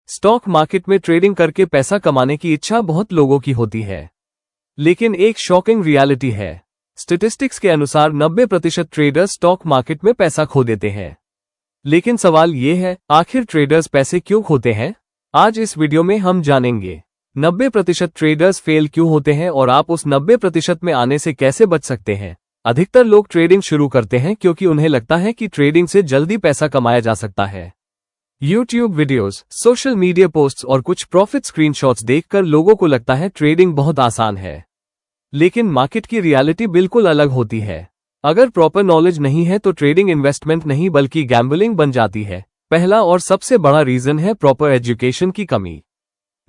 Stock market में trading करके पैसा कमाने की इच्छा बहुत लोगों की होती है, लेकिन एक शॉकिंग रियलिटी है। स्टैटिस्टिक्स के अनुसार 90% ट्रेडर्स स्टॉक मार्केट में पैसा खो देते हैं। लेकिन सवाल ये है, आखिर ट्रेडर्स पैसे क्यों खोते हैं? आज इस वीडियो में हम जानेंगे 90% ट्रेडर्स फेल क्यों होते हैं और आप उस 90% में आने से कैसे बच सकते हैं। अधिकतर लोग ट्रेडिंग शुरू करते हैं क्योंकि उन्हें लगता है कि ट्रेडिंग से जल्दी पैसा कमाया जा सकता है। YouTube videos, social media posts और कुछ प्रॉफिट स्क्रीनशॉट्स देखकर लोगों को लगता है ट्रेडिंग बहुत आसान है। लेकिन मार्केट की रियलिटी बिल्कुल अलग होती है। अगर प्रॉपर नॉलेज नहीं है तो ट्रेडिंग इन्वेस्टमेंट नहीं बल्कि गैम्बलिंग बन जाती है। पहला और सबसे बड़ा रीजन है प्रॉपर एजुकेशन की कमी।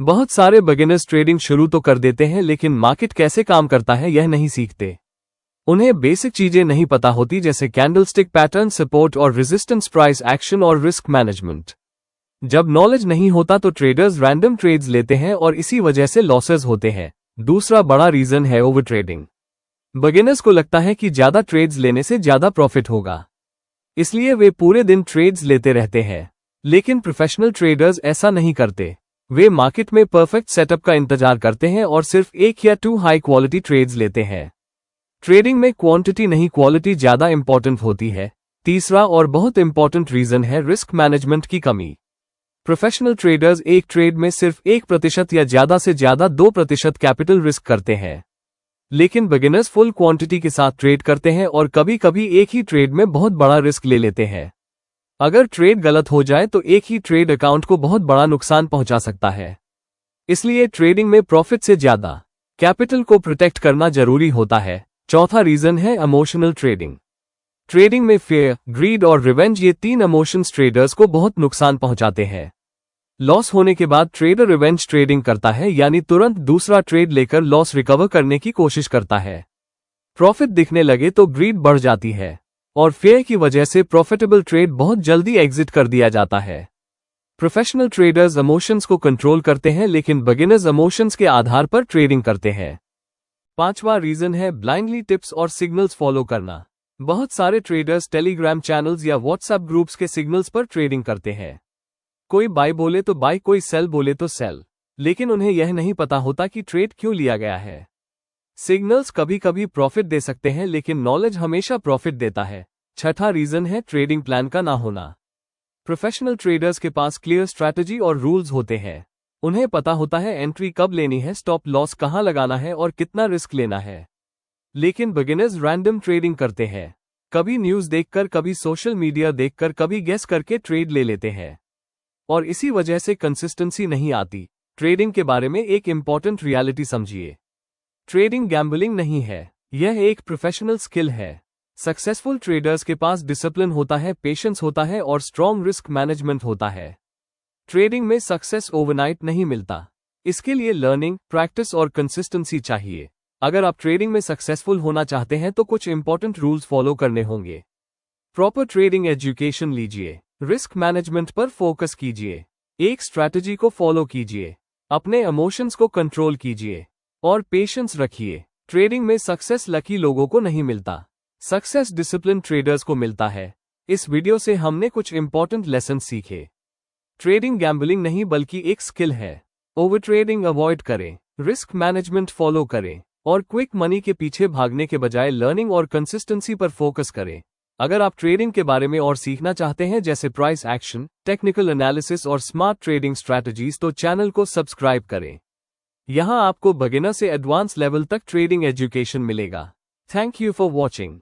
बहुत सारे बिगिनर्स ट्रेडिंग शुरू तो कर देते हैं लेकिन मार्केट कैसे काम करता है यह नहीं सीखते। उन्हें बेसिक चीजें नहीं पता होती जैसे कैंडलस्टिक पैटर्न, सपोर्ट और रेजिस्टेंस, प्राइस एक्शन और रिस्क मैनेजमेंट। जब नॉलेज नहीं होता तो ट्रेडर्स रैंडम ट्रेड्स लेते हैं और इसी वजह से लॉसेस होते हैं। दूसरा बड़ा रीजन है ओवर ट्रेडिंग। बिगिनर्स को लगता है कि ज्यादा ट्रेड्स लेने से ज्यादा प्रॉफिट होगा, इसलिए वे पूरे दिन ट्रेड्स लेते रहते हैं। लेकिन प्रोफेशनल ट्रेडर्स ऐसा नहीं करते। वे मार्केट में परफेक्ट सेटअप का इंतजार करते हैं और सिर्फ 1 या 2 हाई क्वालिटी ट्रेड्स लेते हैं। ट्रेडिंग में क्वांटिटी नहीं क्वालिटी ज्यादा इंपॉर्टेंट होती है। तीसरा और बहुत इंपॉर्टेंट रीजन है रिस्क मैनेजमेंट की कमी। प्रोफेशनल ट्रेडर्स एक ट्रेड में सिर्फ 1% या ज्यादा से ज्यादा 2% कैपिटल रिस्क करते हैं। लेकिन बिगिनर्स फुल क्वांटिटी के साथ ट्रेड करते हैं और कभी कभी एक ही ट्रेड में बहुत बड़ा रिस्क ले लेते हैं। अगर ट्रेड गलत हो जाए तो एक ही ट्रेड अकाउंट को बहुत बड़ा नुकसान पहुंचा सकता है। इसलिए ट्रेडिंग में प्रॉफिट से ज्यादा कैपिटल को प्रोटेक्ट करना जरूरी होता है। चौथा रीजन है इमोशनल ट्रेडिंग। ट्रेडिंग में फेयर, ग्रीड और रिवेंज ये 3 इमोशंस ट्रेडर्स को बहुत नुकसान पहुंचाते हैं। लॉस होने के बाद ट्रेडर रिवेंज ट्रेडिंग करता है, यानी तुरंत दूसरा ट्रेड लेकर लॉस रिकवर करने की कोशिश करता है। प्रॉफिट दिखने लगे तो ग्रीड बढ़ जाती है और फेयर की वजह से प्रॉफिटेबल ट्रेड बहुत जल्दी एग्जिट कर दिया जाता है। प्रोफेशनल ट्रेडर्स इमोशंस को कंट्रोल करते हैं लेकिन बिगिनर्स इमोशंस के आधार पर ट्रेडिंग करते हैं। पांचवा रीजन है ब्लाइंडली टिप्स और सिग्नल्स फॉलो करना। बहुत सारे ट्रेडर्स टेलीग्राम चैनल्स या व्हाट्सएप ग्रुप्स के सिग्नल्स पर ट्रेडिंग करते हैं। कोई बाय बोले तो बाय, कोई सेल बोले तो सेल, लेकिन उन्हें यह नहीं पता होता कि ट्रेड क्यों लिया गया है। सिग्नल्स कभी कभी प्रॉफिट दे सकते हैं लेकिन नॉलेज हमेशा प्रॉफिट देता है। छठा रीजन है ट्रेडिंग प्लान का ना होना। प्रोफेशनल ट्रेडर्स के पास क्लियर स्ट्रैटेजी और रूल्स होते हैं। उन्हें पता होता है एंट्री कब लेनी है, स्टॉप लॉस कहां लगाना है और कितना रिस्क लेना है। लेकिन बिगिनर्स रैंडम ट्रेडिंग करते हैं। कभी न्यूज देखकर, कभी सोशल मीडिया देखकर, कभी गेस करके ट्रेड ले लेते हैं और इसी वजह से कंसिस्टेंसी नहीं आती। ट्रेडिंग के बारे में एक इंपॉर्टेंट रियलिटी समझिए। ट्रेडिंग गैम्बलिंग नहीं है, यह एक प्रोफेशनल स्किल है। सक्सेसफुल ट्रेडर्स के पास डिसिप्लिन होता है, पेशेंस होता है और स्ट्रॉन्ग रिस्क मैनेजमेंट होता है। ट्रेडिंग में सक्सेस ओवरनाइट नहीं मिलता, इसके लिए लर्निंग, प्रैक्टिस और कंसिस्टेंसी चाहिए। अगर आप ट्रेडिंग में सक्सेसफुल होना चाहते हैं तो कुछ इंपॉर्टेंट रूल्स फॉलो करने होंगे। प्रॉपर ट्रेडिंग एजुकेशन लीजिए, रिस्क मैनेजमेंट पर फोकस कीजिए, एक स्ट्रैटेजी को फॉलो कीजिए, अपने इमोशंस को कंट्रोल कीजिए और पेशेंस रखिए। ट्रेडिंग में सक्सेस लकी लोगों को नहीं मिलता, सक्सेस डिसिप्लिन ट्रेडर्स को मिलता है। इस वीडियो से हमने कुछ इंपॉर्टेंट लेसन सीखे। ट्रेडिंग गैम्बलिंग नहीं बल्कि एक स्किल है। ओवर ट्रेडिंग अवॉइड करें, रिस्क मैनेजमेंट फॉलो करें और क्विक मनी के पीछे भागने के बजाय लर्निंग और कंसिस्टेंसी पर फोकस करें। अगर आप ट्रेडिंग के बारे में और सीखना चाहते हैं जैसे प्राइस एक्शन, टेक्निकल एनालिसिस और स्मार्ट ट्रेडिंग स्ट्रैटेजीज तो चैनल को सब्सक्राइब करें। यहां आपको बिगिनर से एडवांस लेवल तक ट्रेडिंग एजुकेशन मिलेगा। Thank you for watching.